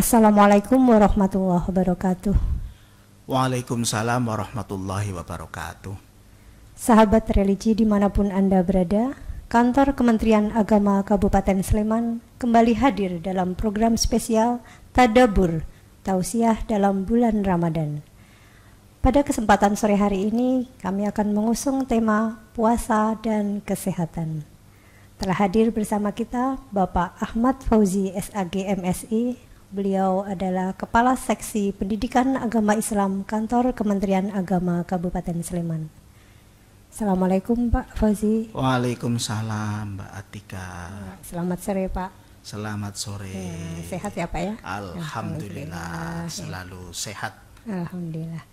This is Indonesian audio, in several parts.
Assalamualaikum warahmatullahi wabarakatuh. Waalaikumsalam warahmatullahi wabarakatuh. Sahabat religi dimanapun Anda berada, Kantor Kementerian Agama Kabupaten Sleman kembali hadir dalam program spesial Tadabbur Tausiah dalam bulan Ramadan. Pada kesempatan sore hari ini, kami akan mengusung tema puasa dan kesehatan. Telah hadir bersama kita Bapak Ahmad Fauzi SAG MSI. Beliau adalah Kepala Seksi Pendidikan Agama Islam Kantor Kementerian Agama Kabupaten Sleman. Assalamualaikum Pak Fauzi. Waalaikumsalam Mbak Atika. Selamat sore Pak. Selamat sore. Sehat ya Pak ya? Alhamdulillah selalu sehat. Alhamdulillah.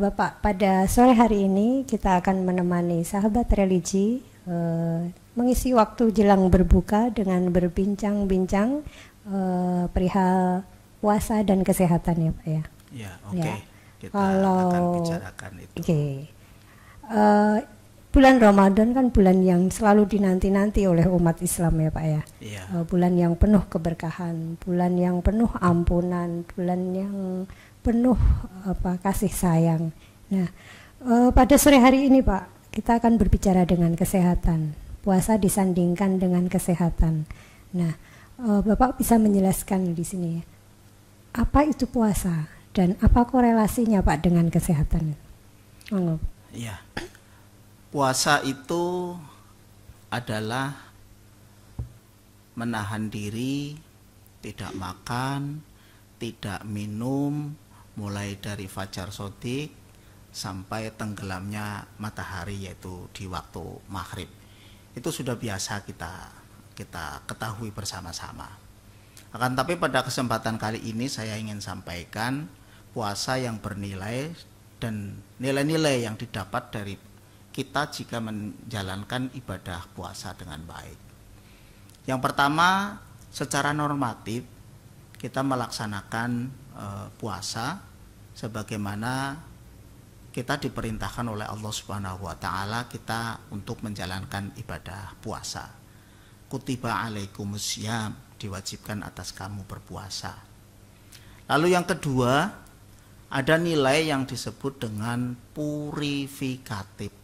Bapak, pada sore hari ini kita akan menemani sahabat religi mengisi waktu jelang berbuka dengan berbincang-bincang perihal puasa dan kesehatan ya Pak ya. Ya, oke. Ya. Kita akan bicarakan itu. Oke. Bulan Ramadan kan bulan yang selalu dinanti-nanti oleh umat Islam ya Pak ya. Iya. Bulan yang penuh keberkahan, bulan yang penuh ampunan, bulan yang penuh kasih sayang. Nah, pada sore hari ini Pak, kita akan berbicara dengan kesehatan. Puasa disandingkan dengan kesehatan. Nah, Bapak bisa menjelaskan di sini apa itu puasa dan apa korelasinya Pak dengan kesehatan? Iya. Puasa itu adalah menahan diri, tidak makan, tidak minum, mulai dari fajar shodiq sampai tenggelamnya matahari, yaitu di waktu maghrib. Itu sudah biasa kita ketahui bersama-sama. Akan tapi pada kesempatan kali ini saya ingin sampaikan puasa yang bernilai dan nilai-nilai yang didapat dari kita jika menjalankan ibadah puasa dengan baik. Yang pertama, secara normatif kita melaksanakan puasa sebagaimana kita diperintahkan oleh Allah Subhanahu wa taala kita untuk menjalankan ibadah puasa. Kutiba alaikumusiyam, diwajibkan atas kamu berpuasa. Lalu yang kedua, ada nilai yang disebut dengan purifikatif.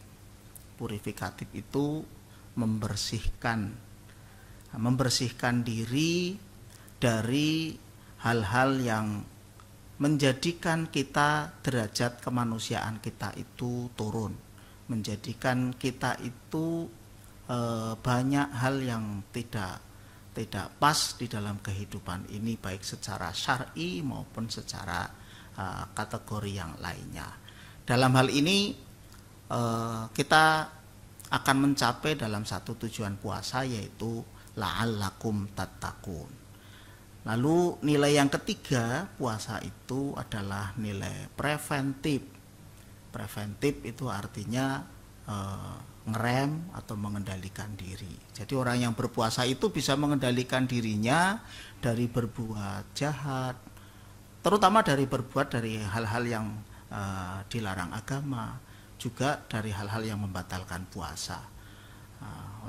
Purifikatif itu membersihkan diri dari hal-hal yang menjadikan kita derajat kemanusiaan kita itu turun, menjadikan kita itu banyak hal yang tidak pas di dalam kehidupan ini, baik secara syar'i maupun secara kategori yang lainnya. Dalam hal ini kita akan mencapai dalam satu tujuan puasa, yaitu la'allakum tattaqun. Lalu nilai yang ketiga puasa itu adalah nilai preventif. Preventif itu artinya ngerem atau mengendalikan diri. Jadi orang yang berpuasa itu bisa mengendalikan dirinya dari berbuat jahat, terutama dari berbuat dari hal-hal yang dilarang agama, juga dari hal-hal yang membatalkan puasa.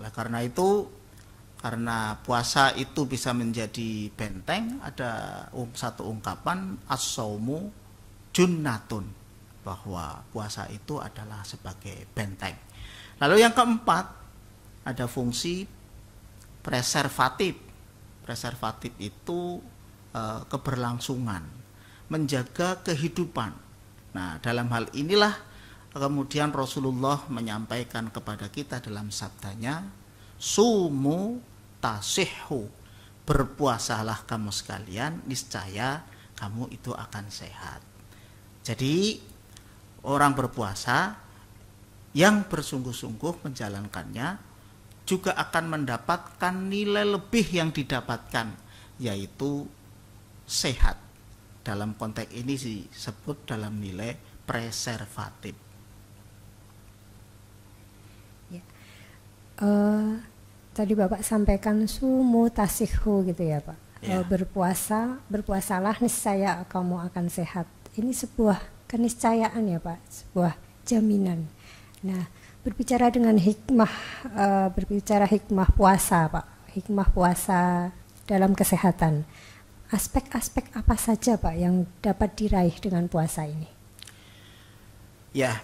Oleh karena itu, karena puasa itu bisa menjadi benteng, ada satu ungkapan as-saumu junnatun, bahwa puasa itu adalah sebagai benteng. Lalu yang keempat, ada fungsi preservatif. Preservatif itu keberlangsungan, menjaga kehidupan. Nah, dalam hal inilah kemudian Rasulullah menyampaikan kepada kita dalam sabdanya, sumu tasihhu, berpuasalah kamu sekalian, niscaya kamu itu akan sehat. Jadi orang berpuasa yang bersungguh-sungguh menjalankannya juga akan mendapatkan nilai lebih yang didapatkan, yaitu sehat. Dalam konteks ini disebut dalam nilai preservatif. Ya. Tadi Bapak sampaikan sumu tasihhu gitu ya Pak. Ya. Berpuasalah niscaya kamu akan sehat. Ini sebuah keniscayaan ya Pak, sebuah jaminan. Nah, berbicara hikmah puasa Pak, hikmah puasa dalam kesehatan. aspek-aspek apa saja Pak yang dapat diraih dengan puasa ini? Ya,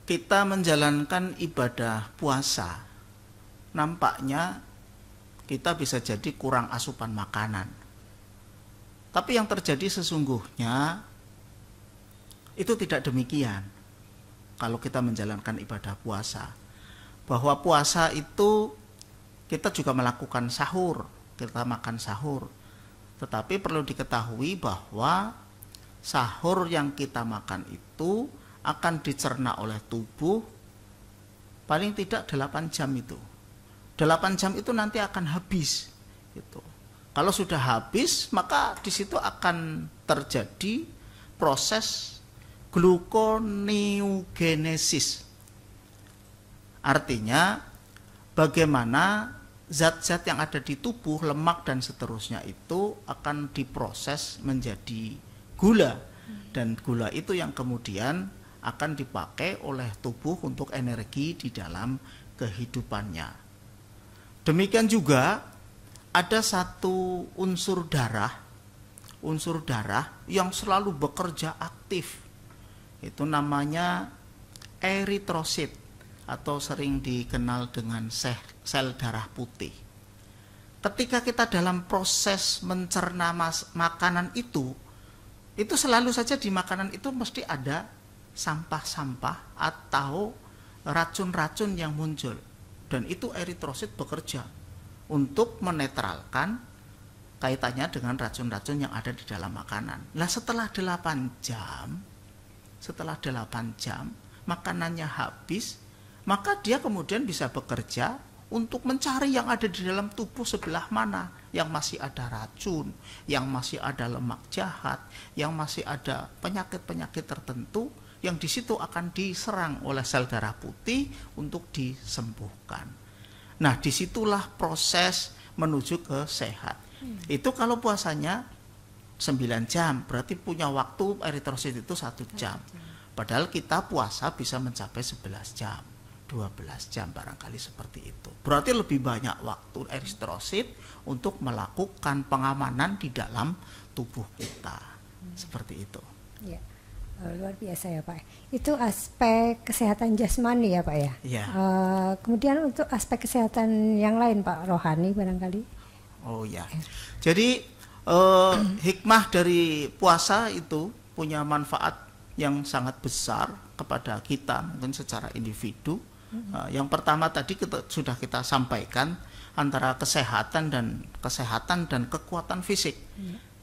kita menjalankan ibadah puasa, nampaknya kita bisa jadi kurang asupan makanan. Tapi yang terjadi sesungguhnya itu tidak demikian. Kalau kita menjalankan ibadah puasa, bahwa puasa itu kita juga melakukan sahur, kita makan sahur. Tetapi perlu diketahui bahwa sahur yang kita makan itu akan dicerna oleh tubuh paling tidak 8 jam itu. 8 jam itu nanti akan habis gitu. Kalau sudah habis, maka di situ akan terjadi proses gluconeogenesis. Artinya bagaimana zat-zat yang ada di tubuh, lemak dan seterusnya itu akan diproses menjadi gula, dan gula itu yang kemudian akan dipakai oleh tubuh untuk energi di dalam kehidupannya. Demikian juga ada satu unsur darah yang selalu bekerja aktif. Itu namanya eritrosit atau sering dikenal dengan sel darah putih. Ketika kita dalam proses mencerna makanan itu selalu saja di makanan itu mesti ada sampah-sampah atau racun-racun yang muncul. Dan itu eritrosit bekerja untuk menetralkan kaitannya dengan racun-racun yang ada di dalam makanan. Nah, setelah 8 jam makanannya habis, maka dia kemudian bisa bekerja untuk mencari yang ada di dalam tubuh sebelah mana yang masih ada racun, yang masih ada lemak jahat, yang masih ada penyakit-penyakit tertentu yang di situ akan diserang oleh sel darah putih untuk disembuhkan. Nah, disitulah proses menuju ke sehat. Itu kalau puasanya 9 jam, berarti punya waktu eritrosit itu 1 jam. Padahal kita puasa bisa mencapai 11 jam, 12 jam barangkali seperti itu. Berarti lebih banyak waktu eritrosit untuk melakukan pengamanan di dalam tubuh kita. Seperti itu. Ya. Luar biasa ya Pak. Itu aspek kesehatan jasmani ya Pak ya. Ya. Kemudian untuk aspek kesehatan yang lain Pak, rohani barangkali. Oh ya. Jadi hikmah dari puasa itu punya manfaat yang sangat besar kepada kita mungkin secara individu. Yang pertama tadi sudah kita sampaikan antara kesehatan dan kekuatan fisik.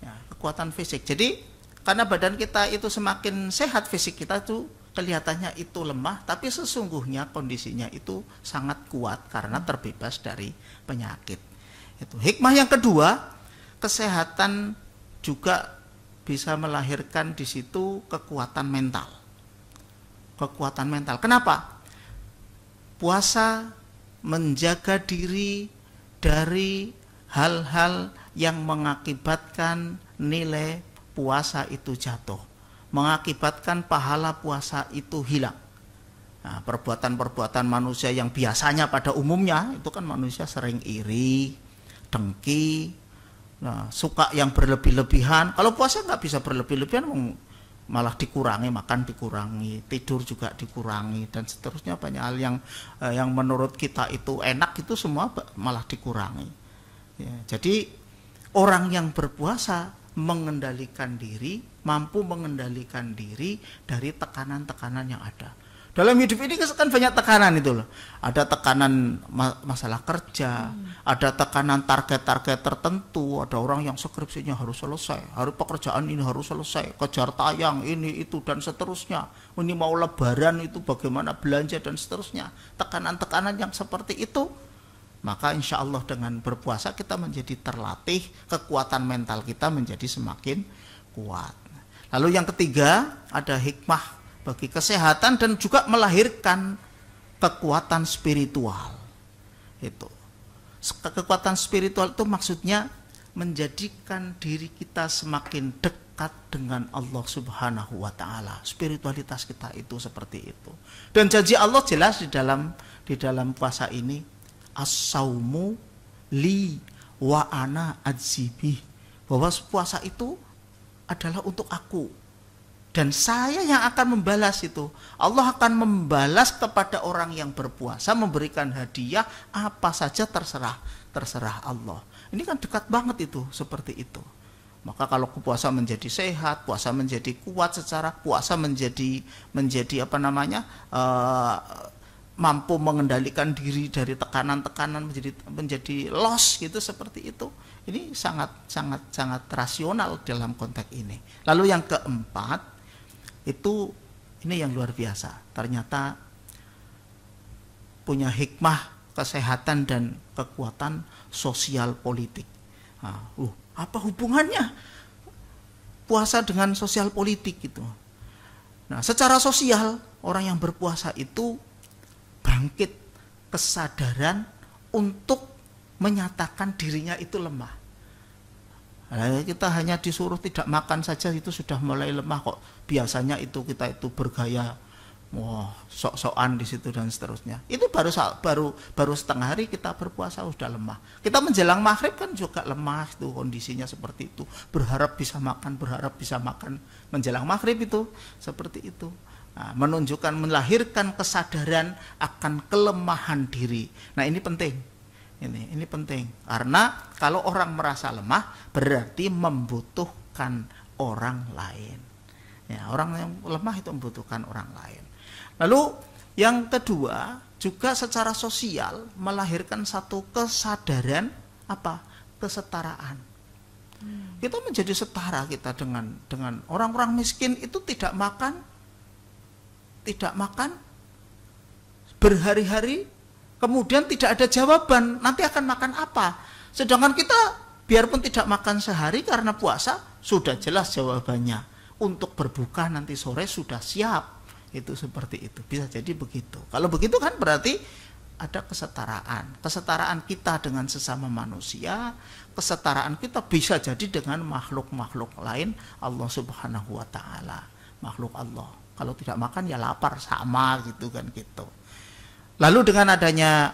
Ya, kekuatan fisik. Jadi karena badan kita itu semakin sehat, fisik kita itu kelihatannya itu lemah, tapi sesungguhnya kondisinya itu sangat kuat karena terbebas dari penyakit. Itu hikmah yang kedua, kesehatan juga bisa melahirkan di situ kekuatan mental. Kekuatan mental. Kenapa? Puasa menjaga diri dari hal-hal yang mengakibatkan nilai puasa itu jatuh, mengakibatkan pahala puasa itu hilang. Nah, perbuatan-perbuatan manusia yang biasanya pada umumnya itu kan manusia sering iri, dengki, suka yang berlebih-lebihan. Kalau puasa nggak bisa berlebih-lebihan, malah dikurangi, makan dikurangi, tidur juga dikurangi, dan seterusnya. Banyak hal yang menurut kita itu enak itu semua malah dikurangi. Ya, jadi orang yang berpuasa mengendalikan diri, mampu mengendalikan diri dari tekanan-tekanan yang ada. Dalam hidup ini kan banyak tekanan itu loh. Ada tekanan masalah kerja, ada tekanan target-target tertentu, ada orang yang skripsinya harus selesai, harus pekerjaan ini harus selesai, kejar tayang ini itu dan seterusnya. Ini mau lebaran itu bagaimana belanja dan seterusnya. Tekanan-tekanan yang seperti itu, maka insya Allah dengan berpuasa kita menjadi terlatih, kekuatan mental kita menjadi semakin kuat. Lalu yang ketiga, ada hikmah bagi kesehatan dan juga melahirkan kekuatan spiritual. Itu kekuatan spiritual itu maksudnya menjadikan diri kita semakin dekat dengan Allah Subhanahu wa Ta'ala. Spiritualitas kita itu seperti itu. Dan janji Allah jelas di dalam puasa ini, as-saumu li wa ana adzibih, bahwa puasa itu adalah untuk aku. Dan saya yang akan membalas itu. Allah akan membalas kepada orang yang berpuasa, memberikan hadiah apa saja terserah Allah. Ini kan dekat banget itu, seperti itu. Maka kalau puasa menjadi sehat, puasa menjadi kuat secara puasa menjadi mampu mengendalikan diri dari tekanan-tekanan menjadi loss gitu, seperti itu. Ini sangat rasional dalam konteks ini. Lalu yang keempat, ini yang luar biasa. Ternyata punya hikmah kesehatan dan kekuatan sosial politik. Apa hubungannya puasa dengan sosial politik gitu? Nah, secara sosial orang yang berpuasa itu bangkit kesadaran untuk menyatakan dirinya itu lemah. Nah, kita hanya disuruh tidak makan saja itu sudah mulai lemah kok. Biasanya kita itu bergaya sok-sokan di situ dan seterusnya. Itu baru setengah hari kita berpuasa sudah lemah. Kita menjelang maghrib kan juga lemah itu, kondisinya seperti itu. Berharap bisa makan menjelang maghrib itu seperti itu. Nah, menunjukkan, melahirkan kesadaran akan kelemahan diri. Nah, ini penting. Ini penting karena kalau orang merasa lemah berarti membutuhkan orang lain. Ya, orang yang lemah itu membutuhkan orang lain. Lalu yang kedua juga secara sosial melahirkan satu kesadaran apa? Kesetaraan. Kita menjadi setara kita dengan orang-orang miskin itu tidak makan berhari-hari. Kemudian tidak ada jawaban, nanti akan makan apa? Sedangkan kita biarpun tidak makan sehari karena puasa, sudah jelas jawabannya. Untuk berbuka nanti sore sudah siap. Itu seperti itu, bisa jadi begitu. Kalau begitu kan berarti ada kesetaraan. Kesetaraan kita dengan sesama manusia, kesetaraan kita bisa jadi dengan makhluk-makhluk lain, Allah Subhanahu wa Ta'ala, makhluk Allah. Kalau tidak makan ya lapar, sama gitu kan gitu. Lalu dengan adanya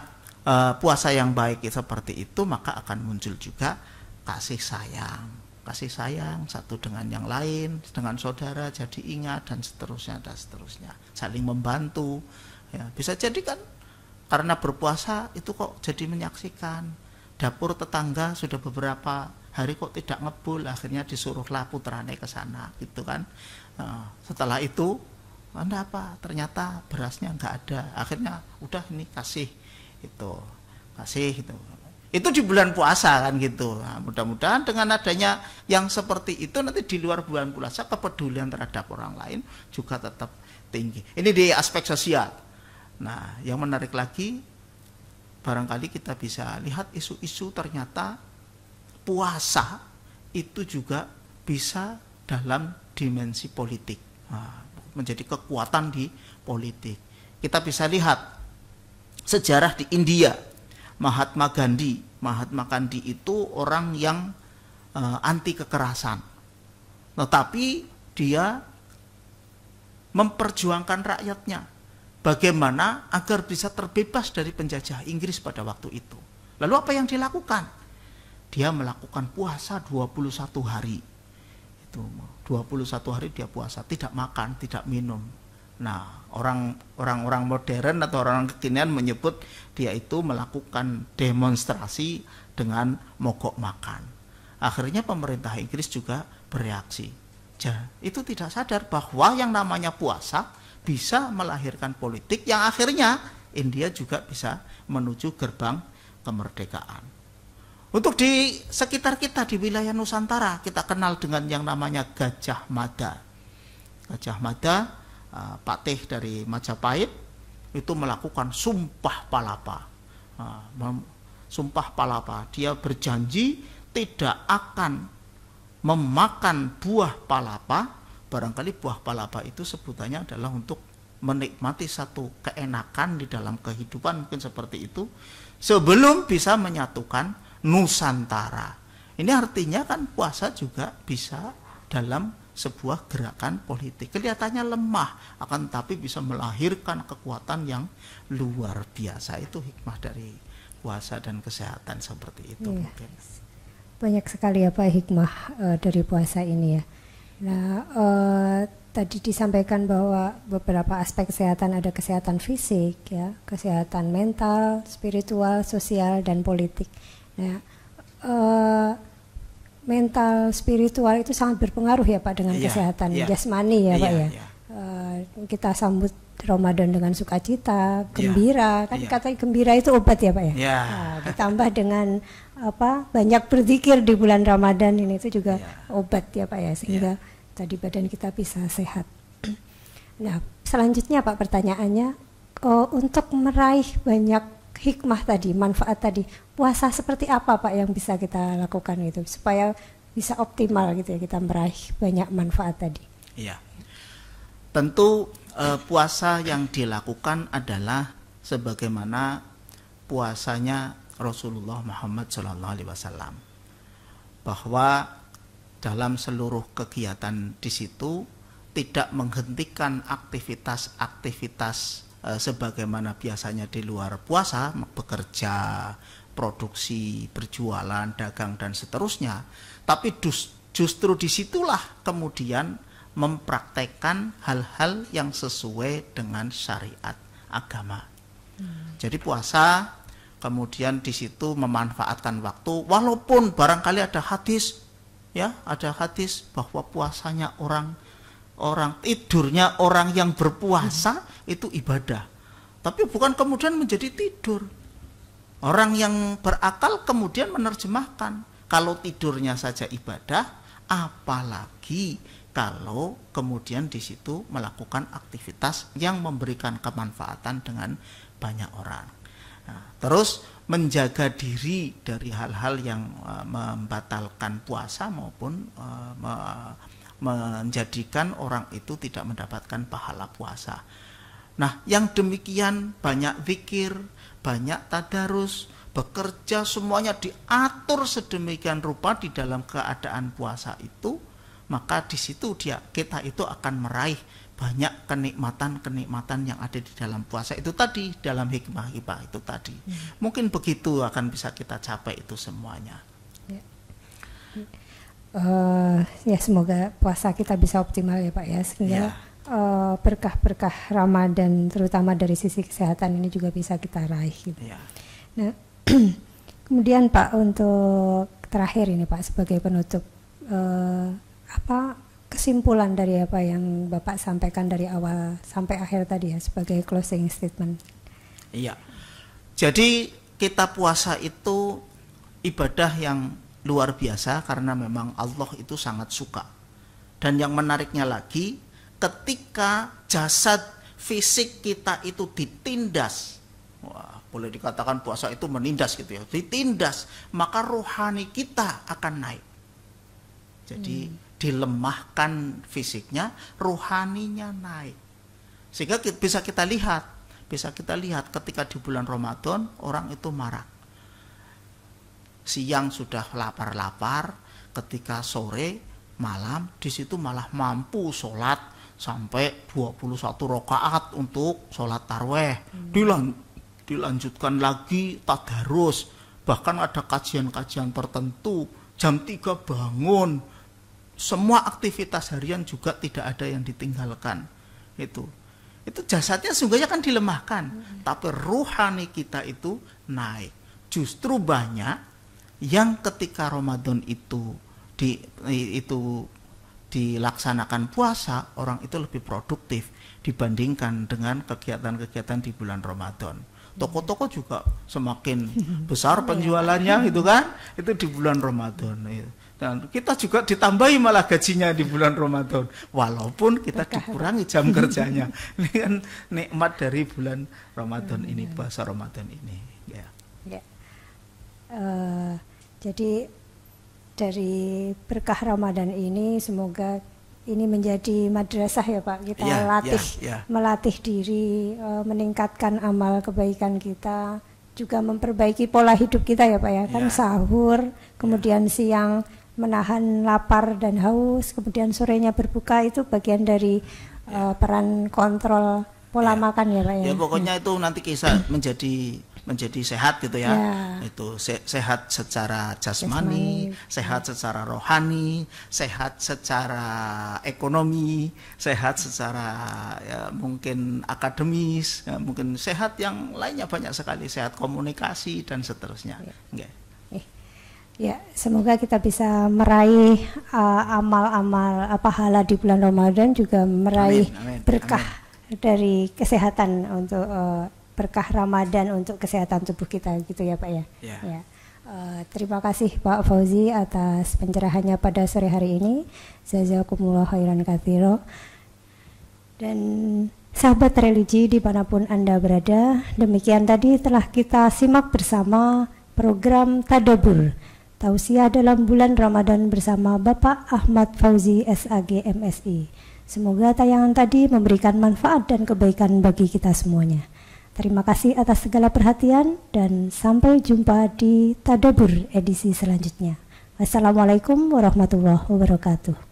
puasa yang baik seperti itu, maka akan muncul juga kasih sayang satu dengan yang lain, dengan saudara jadi ingat dan seterusnya. Saling membantu. Ya, bisa jadi kan karena berpuasa itu kok jadi menyaksikan dapur tetangga sudah beberapa hari kok tidak ngebul, akhirnya disuruhlah putrane ke sana gitu kan. Setelah itu Anda apa? Ternyata berasnya nggak ada. Akhirnya udah ini kasih itu. Itu di bulan puasa kan gitu. Nah, mudah-mudahan dengan adanya yang seperti itu nanti di luar bulan puasa kepedulian terhadap orang lain juga tetap tinggi. Ini di aspek sosial. Nah, yang menarik lagi barangkali kita bisa lihat isu-isu ternyata puasa itu juga bisa dalam dimensi politik. Nah, menjadi kekuatan di politik. Kita bisa lihat sejarah di India. Mahatma Gandhi itu orang yang anti kekerasan. Tetapi dia memperjuangkan rakyatnya bagaimana agar bisa terbebas dari penjajah Inggris pada waktu itu. Lalu apa yang dilakukan? Dia melakukan puasa 21 hari. 21 hari dia puasa, tidak makan, tidak minum. Nah, orang-orang modern atau orang kekinian menyebut dia itu melakukan demonstrasi dengan mogok makan. Akhirnya pemerintah Inggris juga bereaksi. Itu tidak sadar bahwa yang namanya puasa bisa melahirkan politik yang akhirnya India juga bisa menuju gerbang kemerdekaan. Untuk di sekitar kita di wilayah Nusantara kita kenal dengan yang namanya Gajah Mada. Gajah Mada, Patih dari Majapahit itu melakukan sumpah palapa. Sumpah palapa, dia berjanji tidak akan memakan buah palapa. Barangkali buah palapa itu sebutannya adalah untuk menikmati satu keenakan di dalam kehidupan, mungkin seperti itu, sebelum bisa menyatukan Nusantara. Ini artinya kan puasa juga bisa dalam sebuah gerakan politik. Kelihatannya lemah, akan tetapi bisa melahirkan kekuatan yang luar biasa. Itu hikmah dari puasa dan kesehatan seperti itu. Iya. Mungkin. banyak sekali ya Pak hikmah dari puasa ini ya. Nah, tadi disampaikan bahwa beberapa aspek kesehatan, ada kesehatan fisik ya, kesehatan mental, spiritual, sosial, dan politik. Nah, mental, spiritual itu sangat berpengaruh ya Pak dengan kesehatan jasmani ya Pak ya. Kita sambut Ramadan dengan sukacita, gembira, kan kata gembira itu obat ya Pak ya. Nah, ditambah dengan banyak berzikir di bulan Ramadan ini itu juga obat ya Pak ya, sehingga tadi badan kita bisa sehat. Nah, selanjutnya Pak pertanyaannya, untuk meraih banyak hikmah tadi, manfaat tadi, puasa seperti apa Pak yang bisa kita lakukan itu supaya bisa optimal gitu ya kita meraih banyak manfaat tadi? Iya. Tentu puasa yang dilakukan adalah sebagaimana puasanya Rasulullah Muhammad SAW, bahwa dalam seluruh kegiatan di situ tidak menghentikan aktivitas-aktivitas sebagaimana biasanya di luar puasa, bekerja, produksi, berjualan, dagang dan seterusnya. Tapi justru disitulah kemudian mempraktekkan hal-hal yang sesuai dengan syariat agama. Jadi puasa kemudian di situ memanfaatkan waktu, walaupun barangkali ada hadis bahwa puasanya orang tidurnya orang yang berpuasa itu ibadah. Tapi bukan kemudian menjadi tidur. Orang yang berakal kemudian menerjemahkan kalau tidurnya saja ibadah, apalagi kalau kemudian di situ melakukan aktivitas yang memberikan kemanfaatan dengan banyak orang. Nah, terus menjaga diri dari hal-hal yang membatalkan puasa maupun menjadikan orang itu tidak mendapatkan pahala puasa. Nah, yang demikian banyak zikir, banyak tadarus, bekerja, semuanya diatur sedemikian rupa di dalam keadaan puasa itu, maka di situ kita itu akan meraih banyak kenikmatan-kenikmatan yang ada di dalam puasa itu tadi, dalam hikmah-hikmah itu tadi. Mungkin begitu akan bisa kita capai itu semuanya. Ya semoga puasa kita bisa optimal ya Pak ya, sehingga berkah-berkah Ramadan terutama dari sisi kesehatan ini juga bisa kita raih gitu. Nah, kemudian Pak, untuk terakhir ini Pak sebagai penutup, apa kesimpulan dari apa yang Bapak sampaikan dari awal sampai akhir tadi ya sebagai closing statement? Iya. Jadi kita puasa itu ibadah yang luar biasa karena memang Allah itu sangat suka. Dan yang menariknya lagi, ketika jasad fisik kita itu ditindas, boleh dikatakan puasa itu menindas gitu ya, ditindas, maka rohani kita akan naik. Jadi dilemahkan fisiknya, rohaninya naik. Sehingga bisa kita lihat ketika di bulan Ramadan orang itu marah. Siang sudah lapar-lapar, ketika sore malam di situ malah mampu sholat sampai 21 rakaat untuk sholat tarawih. Dilanjutkan lagi tadarus, bahkan ada kajian-kajian tertentu, jam 3 bangun. Semua aktivitas harian juga tidak ada yang ditinggalkan. Itu jasadnya sungguhnya kan dilemahkan, tapi rohani kita itu naik. Justru banyak yang ketika Ramadan itu dilaksanakan puasa, orang itu lebih produktif dibandingkan dengan kegiatan-kegiatan di bulan Ramadan. Toko-toko juga semakin besar penjualannya itu kan, itu di bulan Ramadan. Dan kita juga ditambahi malah gajinya di bulan Ramadan, walaupun kita dikurangi jam kerjanya. Ini kan nikmat dari bulan Ramadan ini, puasa Ramadan ini. Jadi dari berkah Ramadan ini semoga ini menjadi madrasah ya Pak, kita melatih diri, meningkatkan amal kebaikan kita, juga memperbaiki pola hidup kita ya Pak ya, kan sahur, kemudian siang menahan lapar dan haus, kemudian sorenya berbuka, itu bagian dari peran kontrol pola makan ya Pak ya. Ya pokoknya itu nanti kisah menjadi menjadi sehat gitu ya. Itu sehat secara jasmani, sehat secara rohani, sehat secara ekonomi, sehat secara ya, mungkin akademis, ya, mungkin sehat yang lainnya banyak sekali, sehat komunikasi dan seterusnya. Ya, semoga kita bisa meraih amal-amal pahala di bulan Ramadan, juga meraih berkah dari kesehatan untuk berkah Ramadan untuk kesehatan tubuh kita gitu ya Pak ya. Ya. Terima kasih Pak Fauzi atas pencerahannya pada sore hari ini. Jazakumullah khairan katsira. Dan sahabat religi dimanapun Anda berada, demikian tadi telah kita simak bersama program Tadabbur Tausiah dalam bulan Ramadan bersama Bapak Ahmad Fauzi SAG MSI. Semoga tayangan tadi memberikan manfaat dan kebaikan bagi kita semuanya. Terima kasih atas segala perhatian dan sampai jumpa di Tadabbur edisi selanjutnya. Wassalamualaikum warahmatullahi wabarakatuh.